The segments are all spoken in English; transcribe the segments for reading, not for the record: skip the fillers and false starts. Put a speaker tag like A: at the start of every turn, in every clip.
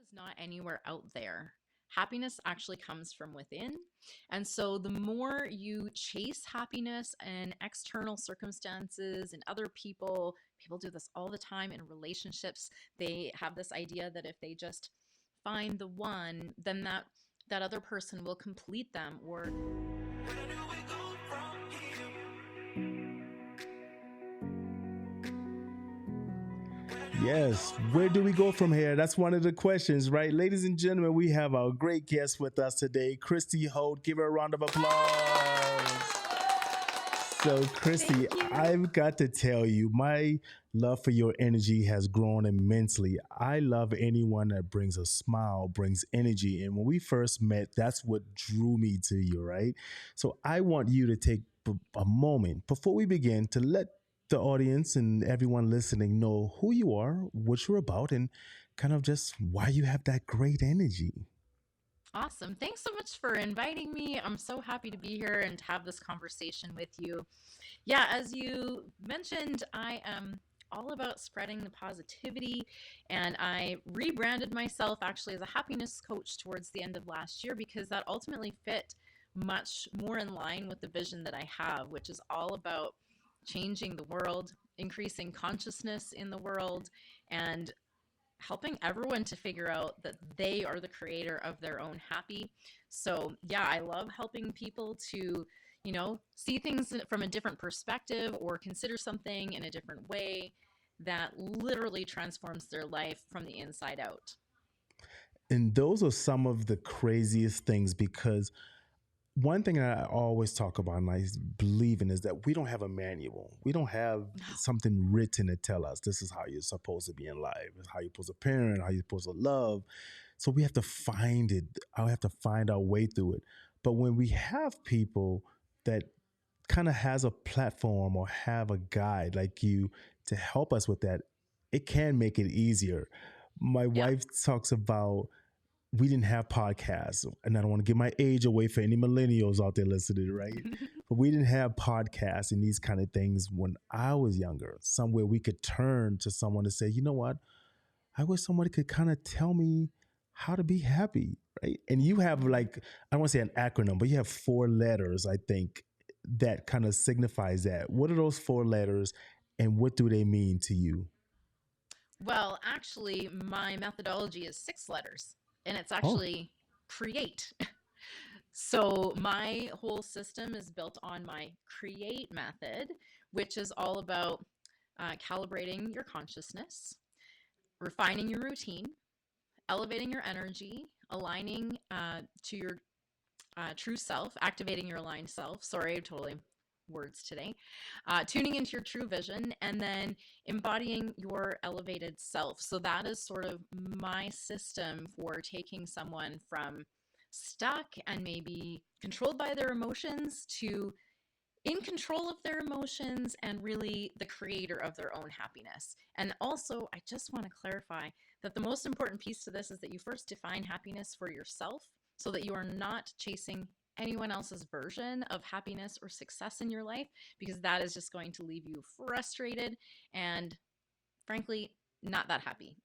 A: is not anywhere out there. Happiness actually comes from within. And so the more you chase happiness and external circumstances and other people, people do this all the time in relationships. They have this idea that if they just find the one, then that other person will complete them or
B: Yes, where do we go from here? That's one of the questions, right? Ladies and gentlemen, we have our great guest with us today, Christy Holt. Give her a round of applause. So,
A: thank
B: Christy,
A: you.
B: I've got to tell you, my love for your energy has grown immensely. I love anyone that brings a smile, brings energy. And when we first met, that's what drew me to you, right? So, I want you to take a moment before we begin to let the audience and everyone listening know who you are, what you're about, and kind of just why you have that great energy.
A: Awesome. Thanks so much for inviting me. I'm so happy to be here and to have this conversation with you. Yeah, as you mentioned, I am all about spreading the positivity, and I rebranded myself actually as a happiness coach towards the end of last year because that ultimately fit much more in line with the vision that I have, which is all about changing the world, increasing consciousness in the world, and helping everyone to figure out that they are the creator of their own happy. So, yeah, I love helping people to, see things from a different perspective or consider something in a different way that literally transforms their life from the inside out.
B: And those are some of the craziest things because one thing that I always talk about and I believe in is that we don't have a manual. We don't have something written to tell us this is how you're supposed to be in life, how you're supposed to parent, how you're supposed to love. So we have to find it. I have to find our way through it. But when we have people that kind of has a platform or have a guide like you to help us with that, it can make it easier. My
A: Yeah.
B: wife talks about we didn't have podcasts, and I don't want to give my age away for any millennials out there listening, right? But we didn't have podcasts and these kind of things when I was younger, somewhere we could turn to someone to say, you know what? I wish somebody could kind of tell me how to be happy, right? And you have like, I don't want to say an acronym, but you have four letters, I think, that kind of signifies that. What are those four letters and what do they mean to you?
A: Well, actually, my methodology is six letters, and it's
B: Oh,
A: actually create. So, my whole system is built on my create method, which is all about calibrating your consciousness, refining your routine, elevating your energy, aligning to your true self, activating your aligned self. Sorry, totally words today. Tuning into your true vision, and then embodying your elevated self. So that is sort of my system for taking someone from stuck and maybe controlled by their emotions to in control of their emotions and really the creator of their own happiness. And also, I just want to clarify that the most important piece to this is that you first define happiness for yourself so that you are not chasing anyone else's version of happiness or success in your life, because that is just going to leave you frustrated and, frankly, not that happy.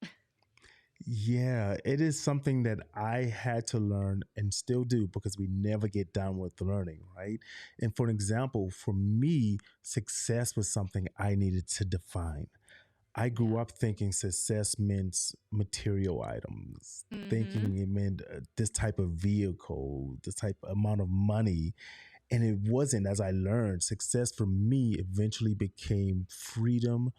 B: yeah, it is something that I had to learn and still do because we never get done with learning, right? And for an example, for me, success was something I needed to define. I grew
A: Yeah.
B: up thinking success meant material items,
A: Mm-hmm.
B: thinking it meant this type of vehicle, this type amount of money. And it wasn't, as I learned, success for me eventually became freedom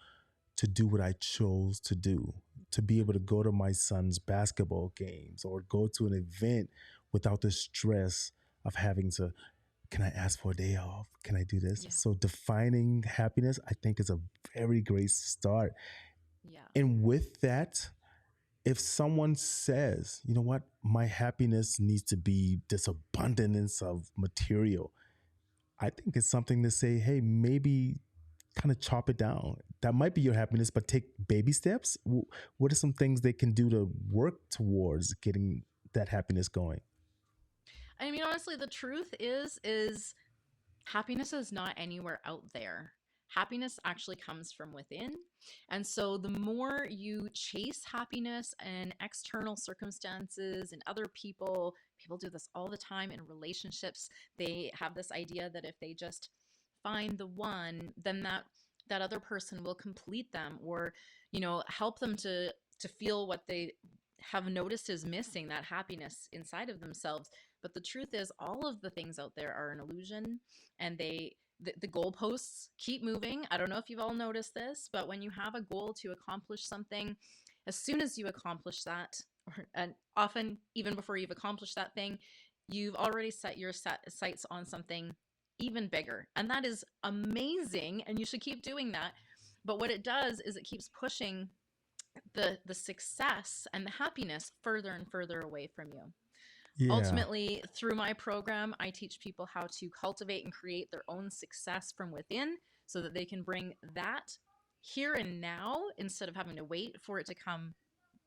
B: to do what I chose to do, to be able to go to my son's basketball games or go to an event without the stress of having to, can I ask for a day off? Can I do this?
A: Yeah.
B: So defining happiness, I think, is a very great start.
A: Yeah.
B: And with that, if someone says, you know what, my happiness needs to be this abundance of material, I think it's something to say, hey, maybe kind of chop it down. That might be your happiness, but take baby steps. What are some things they can do to work towards getting that happiness going?
A: I mean, honestly, the truth is happiness is not anywhere out there. Happiness actually comes from within. And so the more you chase happiness and external circumstances and other people, people do this all the time in relationships. They have this idea that if they just find the one, then that other person will complete them, or help them to feel what they have noticed is missing, that happiness inside of themselves. But the truth is, all of the things out there are an illusion, and the goalposts keep moving. I don't know if you've all noticed this, but when you have a goal to accomplish something, as soon as you accomplish that, and often even before you've accomplished that thing, you've already set your sights on something even bigger. And that is amazing, and you should keep doing that. But what it does is it keeps pushing the success and the happiness further and further away from you.
B: Yeah.
A: Ultimately, through my program, I teach people how to cultivate and create their own success from within so that they can bring that here and now instead of having to wait for it to come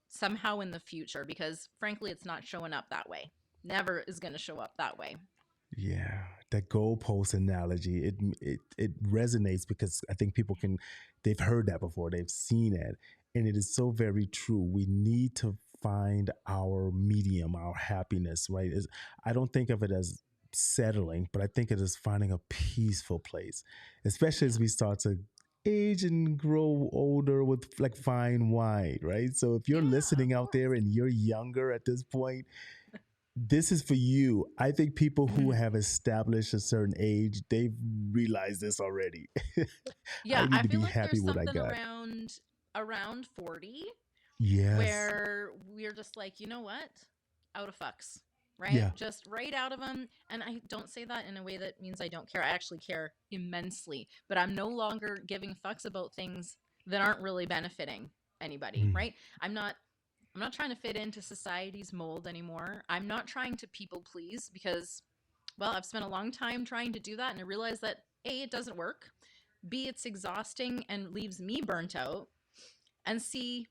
A: somehow in the future, because frankly, it's not showing up that way. Never is going to show up that way.
B: Yeah, that goalpost analogy, it resonates because I think people they've heard that before, they've seen it, and it is so very true. We need to find our medium, our happiness, right? I don't think of it as settling, but I think it is finding a peaceful place, especially
A: Yeah.
B: as we start to age and grow older with like fine wine, right? So if you're
A: Yeah, of
B: listening out there
A: course.
B: and you're younger at this point, this is for you. I think people who
A: Mhm.
B: have established a certain age, they've realized this already. I
A: Yeah,
B: need
A: I
B: to
A: feel
B: be
A: like
B: happy
A: there's
B: with what I
A: something
B: got.
A: around 40
B: Yes.
A: where we're just like, you know what? Out of fucks, right?
B: Yeah.
A: Just right out of them. And I don't say that in a way that means I don't care. I actually care immensely, but I'm no longer giving fucks about things that aren't really benefiting anybody,
B: Mm.
A: right? I'm not trying to fit into society's mold anymore. I'm not trying to people please because, well, I've spent a long time trying to do that, and I realized that A, it doesn't work. B, it's exhausting and leaves me burnt out. And C,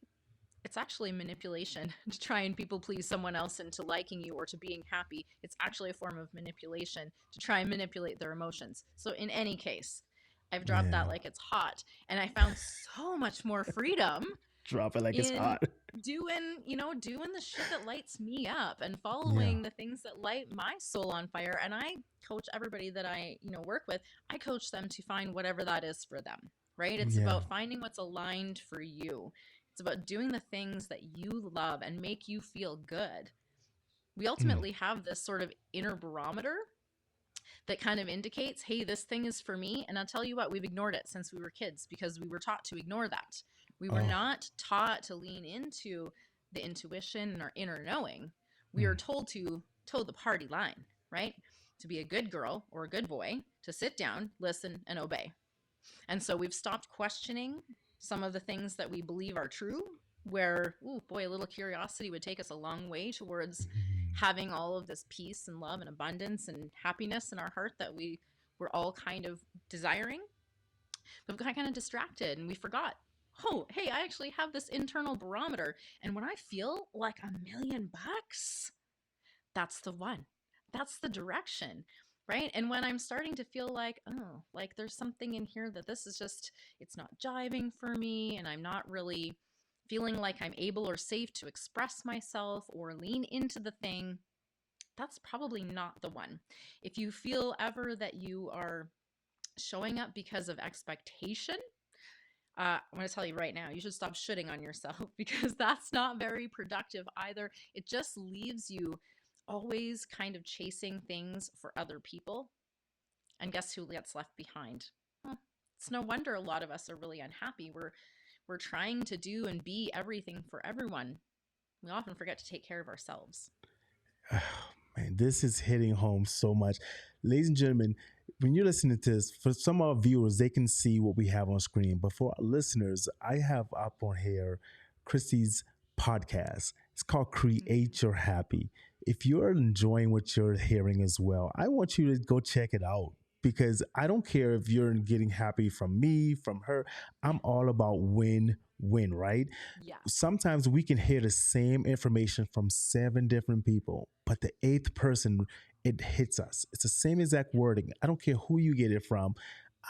A: it's actually manipulation to try and people please someone else into liking you or to being happy. It's actually a form of manipulation to try and manipulate their emotions. So, in any case, I've dropped that
B: Yeah.
A: like it's hot. And I found so much more freedom
B: Drop it like it's
A: in
B: hot.
A: doing the shit that lights me up and
B: Yeah.
A: following the things that light my soul on fire. And I coach everybody that I work with. I coach them to find whatever that is for them, right? It's
B: Yeah.
A: about finding what's aligned for you. It's about doing the things that you love and make you feel good. We
B: Mm.
A: ultimately have this sort of inner barometer that kind of indicates, hey, this thing is for me. And I'll tell you what, we've ignored it since we were kids because we were taught to ignore that. We were
B: Oh.
A: not taught to lean into the intuition and our inner knowing. We are
B: Mm.
A: told to toe the party line, right? To be a good girl or a good boy, to sit down, listen, and obey. And so we've stopped questioning some of the things that we believe are true, where, oh boy, a little curiosity would take us a long way towards
B: Mm.
A: having all of this peace and love and abundance and happiness in our heart that we were all kind of desiring. But we got kind of distracted and we forgot, oh, hey, I actually have this internal barometer. And when I feel like $1 million, that's the one. That's the direction, right? And when I'm starting to feel like, oh, like there's something in here that this is just, it's not jiving for me, and I'm not really feeling like I'm able or safe to express myself or lean into the thing, that's probably not the one. If you feel ever that you are showing up because of expectation, I'm going to tell you right now, you should stop shitting on yourself because that's not very productive either. It just leaves you always kind of chasing things for other people. And guess who gets left behind? Well, it's no wonder a lot of us are really unhappy. We're trying to do and be everything for everyone. We often forget to take care of ourselves.
B: Oh, man, this is hitting home so much. Ladies and gentlemen, when you're listening to this, for some of our viewers, they can see what we have on screen. But for our listeners, I have up on here Christy's podcast. It's called Create Your Happy. If you're enjoying what you're hearing as well, I want you to go check it out because I don't care if you're getting happy from me, from her. I'm all about win win, right?
A: Yeah.
B: Sometimes we can hear the same information from seven different people, but the eighth person, it hits us. It's the same exact wording. I don't care who you get it from.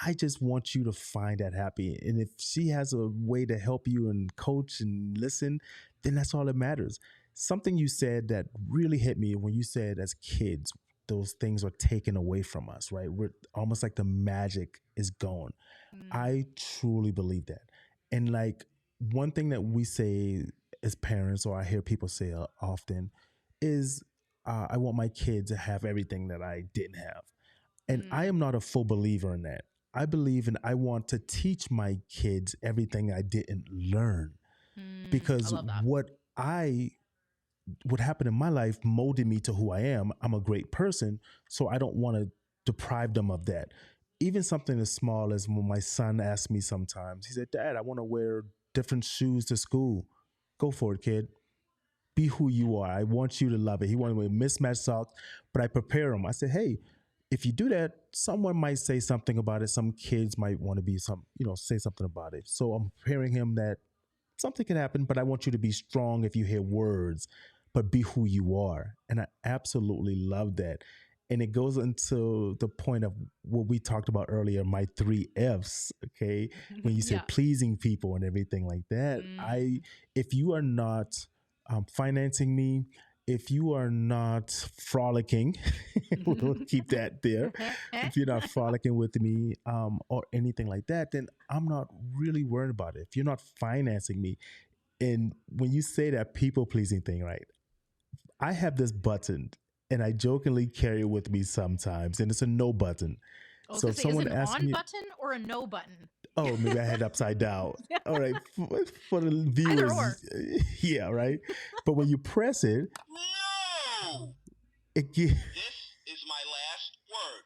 B: I just want you to find that happy. And if she has a way to help you and coach and listen, then that's all that matters. Something you said that really hit me when you said as kids, those things are taken away from us, right? We're almost like the magic is gone.
A: Mm,
B: I truly believe that. And like one thing that we say as parents, or I hear people say often, is I want my kids to have everything that I didn't have. And I
A: mm,
B: am not a full believer in that. I believe in I want to teach my kids everything I didn't learn
A: I
B: because
A: love that.
B: what happened in my life molded me to who I am. I'm a great person, so I don't want to deprive them of that. Even something as small as when my son asks me sometimes, he said, "Dad, I want to wear different shoes to school." Go for it, kid. Be who
A: Yeah.
B: you are. I want you to love it. He wanted to wear mismatched socks, but I prepare him. I said, hey, if you do that, someone might say something about it. Some kids might want to be say something about it. So I'm preparing him that something can happen, but I want you to be strong if you hear words, but be who you are. And I absolutely love that. And it goes into the point of what we talked about earlier, my three F's. Okay. When you
A: Yeah.
B: said pleasing people and everything like that,
A: Mm.
B: if you are not financing me, if you are not frolicking, we'll keep that there. If you're not frolicking with me or anything like that, then I'm not really worried about it. If you're not financing me, and when you say that people pleasing thing, right? I have this button and I jokingly carry it with me sometimes, and it's a no button.
A: I was
B: So
A: gonna
B: if
A: say, is
B: someone
A: it an
B: asks
A: on
B: me,
A: button or a no button?
B: oh, maybe I had it upside down. All right, for the
A: Either
B: viewers,
A: or.
B: yeah, right. But when you press it,
C: No!
B: it gives,
C: This is my last word.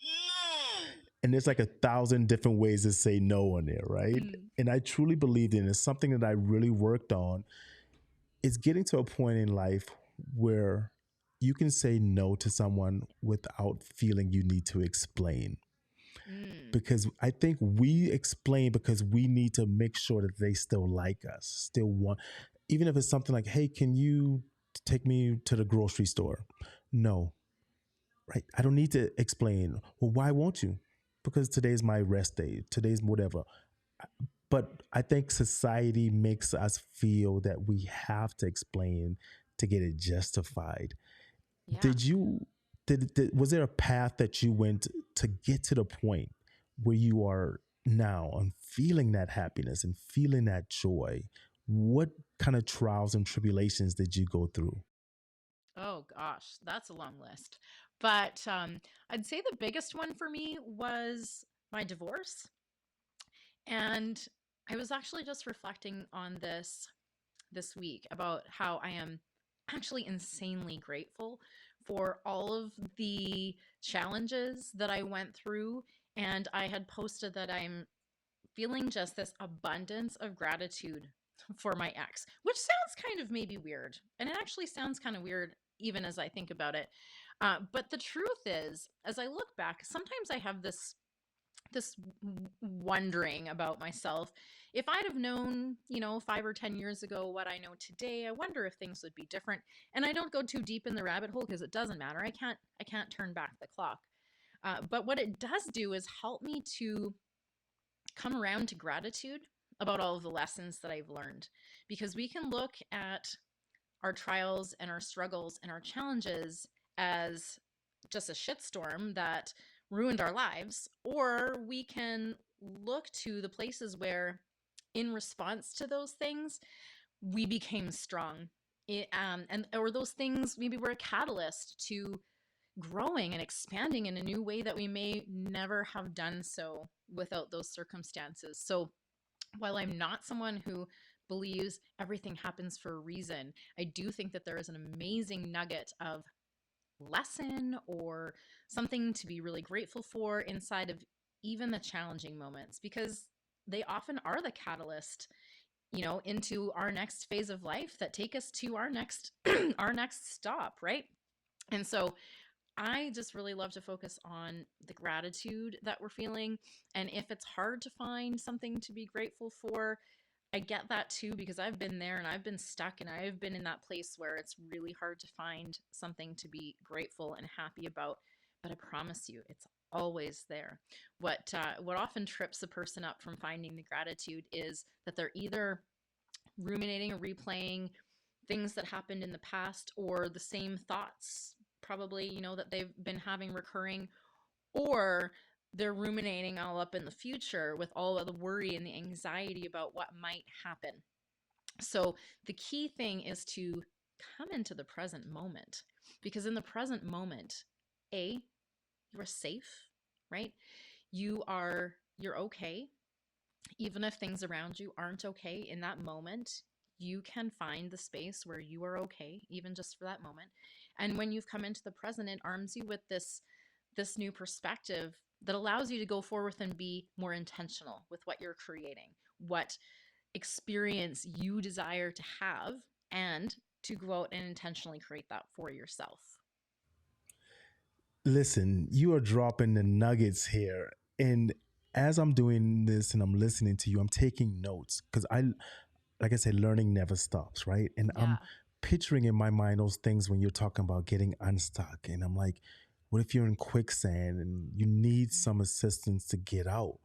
C: No!
B: and there's like 1,000 different ways to say no on there, right?
A: Mm,
B: And I truly believed in it. It's something that I really worked on. It's getting to a point in life where you can say no to someone without feeling you need to explain.
A: mm,
B: Because I think we explain because we need to make sure that they still like us, still want, even if it's something like, hey, can you take me to the grocery store? No, right? I don't need to explain. Well, why won't you? Because today's my rest day, today's whatever. But I think society makes us feel that we have to explain to get it justified.
A: yeah.
B: Did you was there a path that you went to get to the point where you are now and feeling that happiness and feeling that joy? What kind of trials and tribulations did you go through?
A: Oh gosh, that's a long list. But I'd say the biggest one for me was my divorce. And I was actually just reflecting on this week about how I am actually insanely grateful for all of the challenges that I went through. And I had posted that I'm feeling just this abundance of gratitude for my ex, which sounds kind of maybe weird. And it actually sounds kind of weird even as I think about it. But the truth is, as I look back, sometimes I have this wondering about myself. If I'd have known, 5 or 10 years ago what I know today, I wonder if things would be different. And I don't go too deep in the rabbit hole because it doesn't matter. I can't turn back the clock. But what it does do is help me to come around to gratitude about all of the lessons that I've learned. Because we can look at our trials and our struggles and our challenges as just a shitstorm that ruined our lives, or we can look to the places where, in response to those things, we became strong. And or those things maybe were a catalyst to growing and expanding in a new way that we may never have done so without those circumstances. So while I'm not someone who believes everything happens for a reason, I do think that there is an amazing nugget of lesson or something to be really grateful for inside of even the challenging moments, because they often are the catalyst, into our next phase of life that take us to our next our next stop, right? And so I just really love to focus on the gratitude that we're feeling. And if it's hard to find something to be grateful for, I get that too, because I've been there and I've been stuck and I've been in that place where it's really hard to find something to be grateful and happy about. But I promise you, it's always there. What often trips a person up from finding the gratitude is that they're either ruminating or replaying things that happened in the past, or the same thoughts probably, that they've been having recurring, or they're ruminating all up in the future with all of the worry and the anxiety about what might happen. So the key thing is to come into the present moment, because in the present moment, you are safe, right? You're okay. Even if things around you aren't okay in that moment, you can find the space where you are okay, even just for that moment. And when you've come into the present, it arms you with this new perspective that allows you to go forward and be more intentional with what you're creating, what experience you desire to have, and to go out and intentionally create that for yourself.
B: Listen, you are dropping the nuggets here. And as I'm doing this and I'm listening to you, I'm taking notes because like I said, learning never stops, right? And
A: Yeah.
B: I'm picturing in my mind those things when you're talking about getting unstuck. And I'm like, what if you're in quicksand and you need some assistance to get out?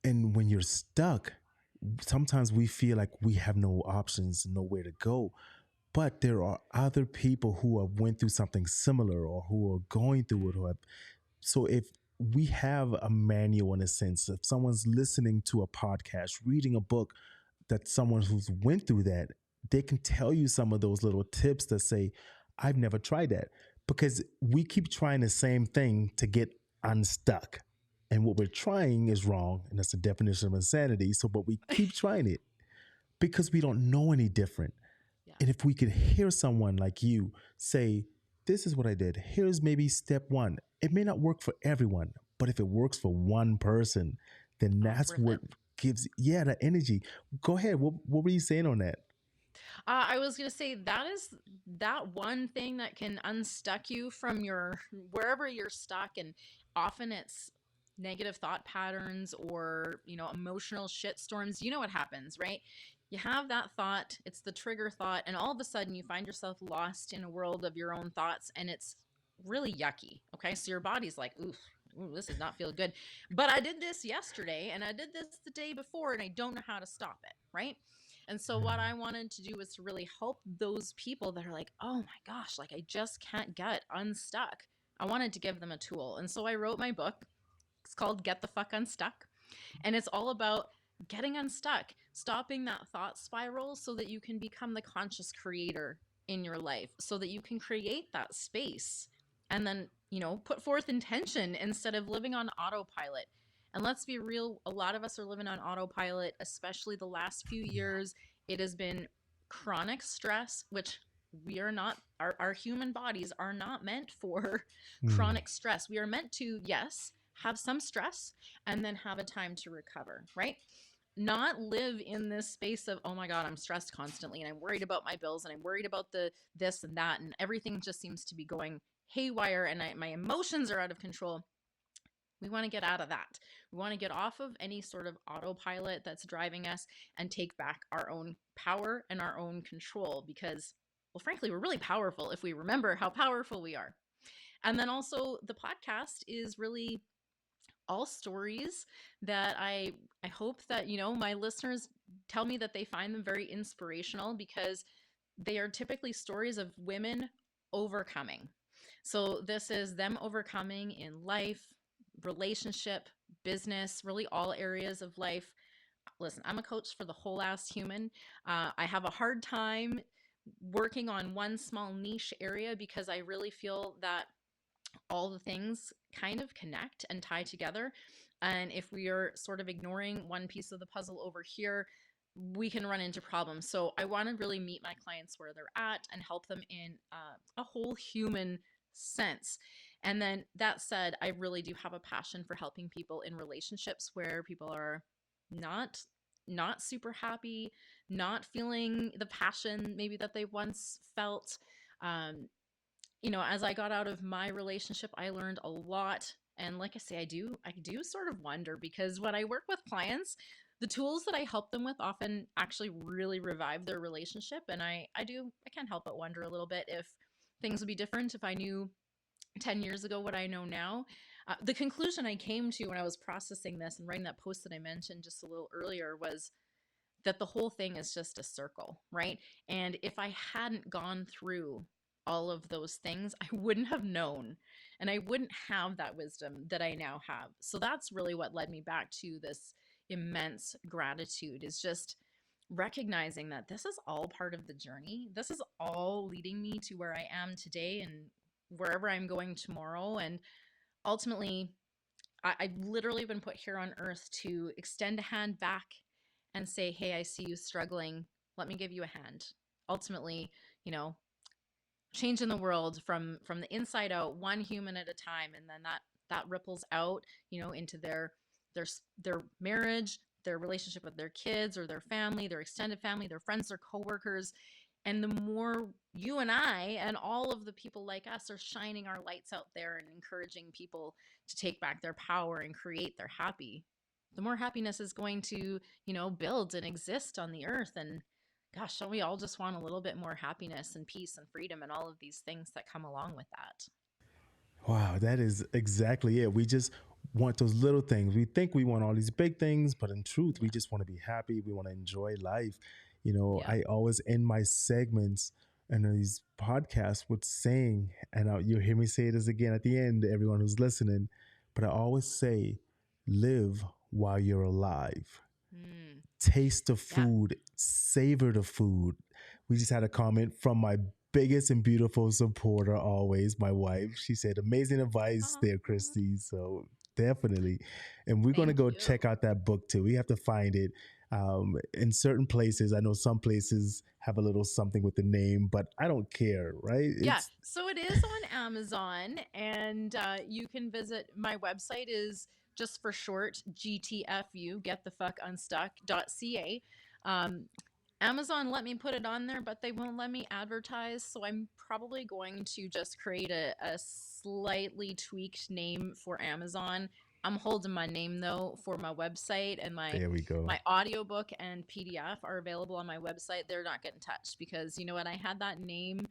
B: And when you're stuck, sometimes we feel like we have no options, nowhere to go. But there are other people who have went through something similar or who are going through it. So if we have a manual in a sense, if someone's listening to a podcast, reading a book that someone who's went through that, they can tell you some of those little tips that say, I've never tried that. Because we keep trying the same thing to get unstuck. And what we're trying is wrong. And that's the definition of insanity. So, but we keep trying it because we don't know any different.
A: Yeah.
B: And if we could hear someone like you say, this is what I did, here's maybe step one. It may not work for everyone, but if it works for one person, then that's what gives, that energy. Go ahead. What were you saying on that?
A: I was going to say that is that one thing that can unstuck you from your wherever you're stuck. And often it's negative thought patterns or, emotional shit storms. You know what happens, right? You have that thought, it's the trigger thought, and all of a sudden you find yourself lost in a world of your own thoughts, and it's really yucky. Okay. So your body's like, oof. Ooh, this does not feel good. But I did this yesterday and I did this the day before and I don't know how to stop it. Right. And so what I wanted to do was to really help those people that are like, oh my gosh, like I just can't get unstuck. I wanted to give them a tool. And so I wrote my book. It's called Get the Fuck Unstuck. And it's all about getting unstuck, stopping that thought spiral so that you can become the conscious creator in your life, so that you can create that space and then, put forth intention instead of living on autopilot. And let's be real, a lot of us are living on autopilot, especially the last few years. It has been chronic stress, which we are not, our human bodies are not meant for chronic stress. We are meant to, yes, have some stress and then have a time to recover, right? Not live in this space of, oh my God, I'm stressed constantly and I'm worried about my bills and I'm worried about the this and that and everything just seems to be going haywire and my emotions are out of control. We want to get out of that. We want to get off of any sort of autopilot that's driving us and take back our own power and our own control because, well, frankly, we're really powerful if we remember how powerful we are. And then also the podcast is really all stories that I hope that, my listeners tell me that they find them very inspirational because they are typically stories of women overcoming. So this is them overcoming in life, relationship, business, really all areas of life. Listen, I'm a coach for the whole ass human. I have a hard time working on one small niche area because I really feel that all the things kind of connect and tie together. And if we are sort of ignoring one piece of the puzzle over here, we can run into problems. So I want to really meet my clients where they're at and help them in a whole human sense. And then that said, I really do have a passion for helping people in relationships where people are not super happy, not feeling the passion maybe that they once felt. Um, as I got out of my relationship, I learned a lot. And like I say, I do sort of wonder because when I work with clients, the tools that I help them with often actually really revive their relationship. And I can't help but wonder a little bit if things would be different if I knew 10 years ago what I know now. The conclusion I came to when I was processing this and writing that post that I mentioned just a little earlier was that the whole thing is just a circle, right? And if I hadn't gone through all of those things, I wouldn't have known and I wouldn't have that wisdom that I now have. So that's really what led me back to this immense gratitude, is just recognizing that this is all part of the journey. This is all leading me to where I am today and wherever I'm going tomorrow. And ultimately, I've literally been put here on earth to extend a hand back and say, hey, I see you struggling. Let me give you a hand. Ultimately, you know, changing the world from the inside out, one human at a time, and then that ripples out, into their their marriage, their relationship with their kids or their family, their extended family, their friends, their coworkers. And the more you and I and all of the people like us are shining our lights out there and encouraging people to take back their power and create their happy, the more happiness is going to, build and exist on the earth. And gosh, don't we all just want a little bit more happiness and peace and freedom and all of these things that come along with that?
B: Wow, that is exactly it. We just want those little things. We think we want all these big things, but in truth, we
A: Yeah.
B: just want to be happy. We want to enjoy life.
A: Yeah.
B: I always end my segments and these podcasts with saying, and you'll hear me say this again at the end, everyone who's listening, but I always say, live while you're alive.
A: Mm.
B: Taste the
A: Yeah.
B: food, savor the food. We just had a comment from my biggest and beautiful supporter always, my wife. She said, amazing advice there,
A: Aw,
B: Christy. So definitely. And we're going to
A: thank
B: go
A: you.
B: check out that book too. We have to find it in certain places. I know some places have a little something with the name, but I don't care, right?
A: Yeah,
B: It's
A: so it is on Amazon, and you can visit my website is just for short GTFU, get the fuck unstuck.ca. Um, Amazon let me put it on there, but they won't let me advertise. So I'm probably going to just create a slightly tweaked name for Amazon. I'm holding my name though for my website, and my
B: there we go.
A: my audiobook and PDF are available on my website. They're not getting touched because you know what? I had that name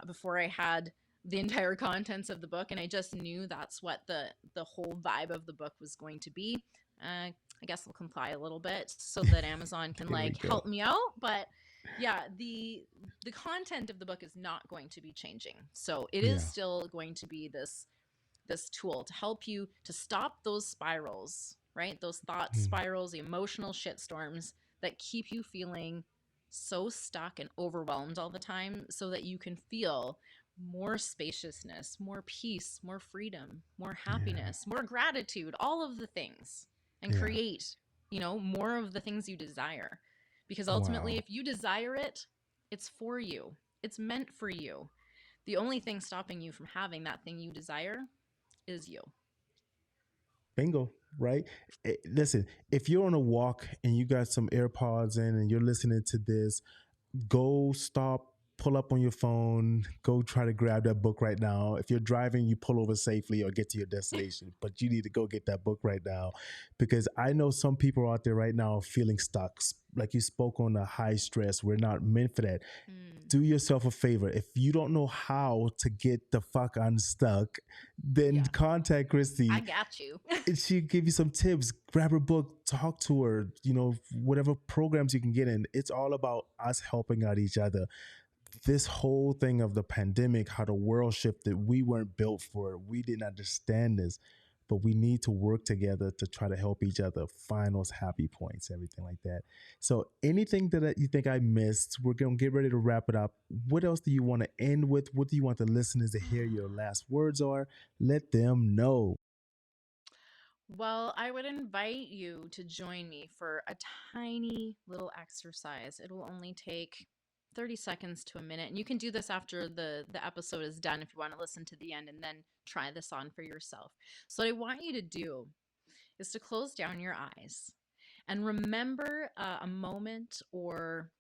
A: before I had the entire contents of the book, and I just knew that's what the whole vibe of the book was going to be. I guess I'll comply a little bit so that Amazon can
B: There we
A: like
B: go.
A: help me out, but yeah, the content of the book is not going to be changing. So it is
B: Yeah.
A: still going to be this tool to help you to stop those spirals, right? Those thought
B: Mm,
A: spirals, the emotional shitstorms that keep you feeling so stuck and overwhelmed all the time, so that you can feel more spaciousness, more peace, more freedom, more
B: yeah.
A: happiness, more gratitude, all of the things, and
B: Yeah.
A: create, more of the things you desire. Because ultimately,
B: Wow.
A: if you desire it, it's for you, it's meant for you. The only thing stopping you from having that thing you desire is you.
B: Bingo, right? Listen, if you're on a walk and you got some AirPods in and you're listening to this, go stop, pull up on your phone, go try to grab that book right now. If you're driving, you pull over safely or get to your destination, but you need to go get that book right now because I know some people out there right now feeling stuck. Like you spoke on the high stress, we're not meant for that.
A: Mm.
B: Do yourself a favor. If you don't know how to get the fuck unstuck, then
A: Yeah,
B: contact
A: I
B: Christy
A: got you.
B: and she give you some tips. Grab her book, talk to her, whatever programs you can get in. It's all about us helping out each other. This whole thing of the pandemic, how the world shifted, we weren't built for it. We didn't understand this, but we need to work together to try to help each other find those happy points, everything like that. So anything that you think I missed, we're going to get ready to wrap it up. What else do you want to end with? What do you want the listeners to hear your last words are? Let them know.
A: Well, I would invite you to join me for a tiny little exercise. It will only take 30 seconds to a minute. And you can do this after the episode is done if you want to listen to the end and then try this on for yourself. So, what I want you to do is to close down your eyes and remember a moment or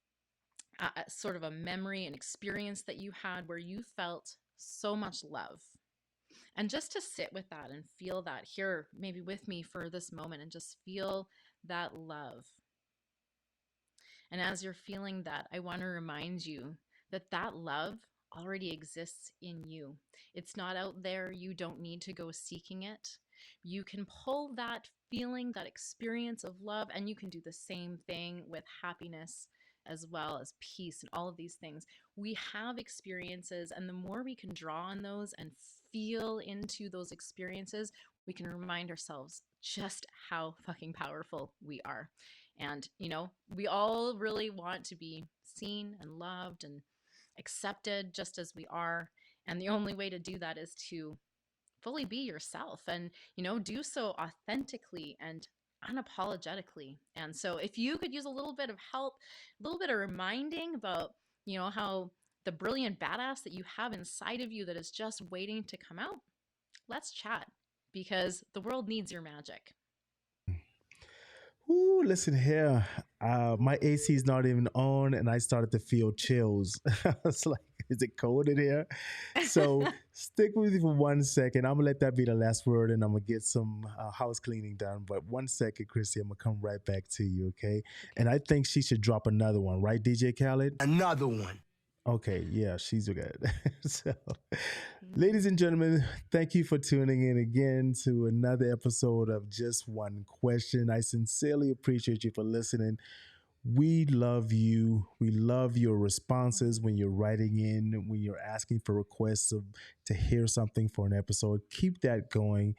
A: sort of a memory, an experience that you had where you felt so much love. And just to sit with that and feel that here, maybe with me for this moment, and just feel that love. And as you're feeling that, I want to remind you that that love already exists in you. It's not out there. You don't need to go seeking it. You can pull that feeling, that experience of love, and you can do the same thing with happiness as well as peace and all of these things. We have experiences, and the more we can draw on those and feel into those experiences, we can remind ourselves just how fucking powerful we are. And, we all really want to be seen and loved and accepted just as we are. And the only way to do that is to fully be yourself and, do so authentically and unapologetically. And so if you could use a little bit of help, a little bit of reminding about, how the brilliant badass that you have inside of you that is just waiting to come out, let's chat because the world needs your magic.
B: Ooh, listen here. My AC is not even on, and I started to feel chills. I was like, is it cold in here? So stick with me for 1 second. I'm gonna let that be the last word, and I'm gonna get some house cleaning done. But 1 second, Christy, I'm gonna come right back to you, okay? And I think she should drop another one, right, DJ Khaled?
C: Another one.
B: Okay, yeah, she's good. So, ladies and gentlemen, thank you for tuning in again to another episode of Just One Question. I sincerely appreciate you for listening. We love you. We love your responses when you're writing in, when you're asking for requests to hear something for an episode. Keep that going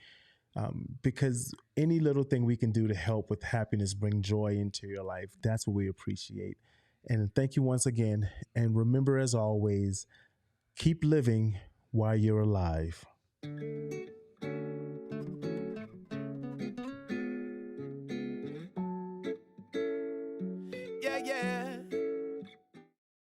B: because any little thing we can do to help with happiness, bring joy into your life, that's what we appreciate. And thank you once again. And remember, as always, keep living while you're alive.